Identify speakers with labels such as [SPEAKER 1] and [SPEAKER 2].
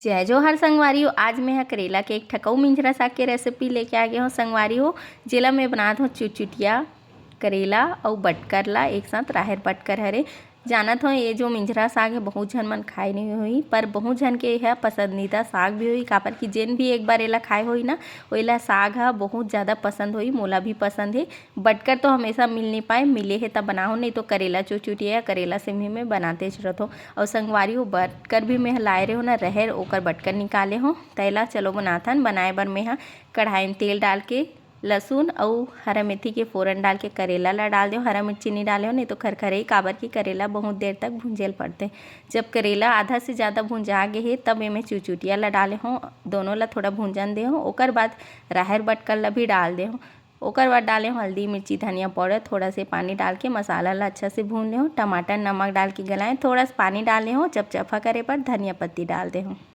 [SPEAKER 1] जय जोहार संगवारी हो। आज मैं करेला के एक ठकऊ मिंजरा साग के रेसिपी लेके आ गया हूँ संगवारी हो। जेला मैं बनात हूँ चुटचुटिया करेला और बटकर ला एक साथ राहेर बटकर हरे। जानत हो ये जो मिंजरा साग है बहुत झन मन खाए नहीं होई, पर बहुत झन के यह पसंदीदा साग भी होई। काबर कि जेन भी एक बार एला खाए होई ना ओला साग हा बहुत ज़्यादा पसंद होई। मोला भी पसंद है। बटकर तो हमेशा मिल नहीं पाए, मिले है तब बनाओ, नहीं तो करेला चुटचुटिया करेला से भी मैं बनाते रहत हो। और संगवारी हो बटकर भी मैं लाए रहे हो ना रहेर ओकर बटकर निकाले हो। तैला चलो बनाथन। बनाए बर मैं हा कढ़ाई में तेल डाल के लहसुन और हरा मेथी के फोरन डाल के करेला ला डाल दो। हरा मिर्ची नहीं डाले हो, नहीं तो खरखरे। काबर की करेला बहुत देर तक भूंजेल पड़ते। जब करेला आधा से ज़्यादा भूंजा गे है तब मैं चुटचुटिया ला डाले हो, दोनों ला थोड़ा भूंजन दे हो। ओकर बाद राहेर बटकर ला भी डाल दे हो। ओकर बाद डाले हो हल्दी मिर्ची धनिया पाउडर, थोड़ा से पानी डाल के मसाला ला अच्छा से भून ले हो। टमाटर नमक डाल के गलाएं, थोड़ा सा पानी डाले हो। जब चफा करे पर धनिया पत्ती डाल दे हो।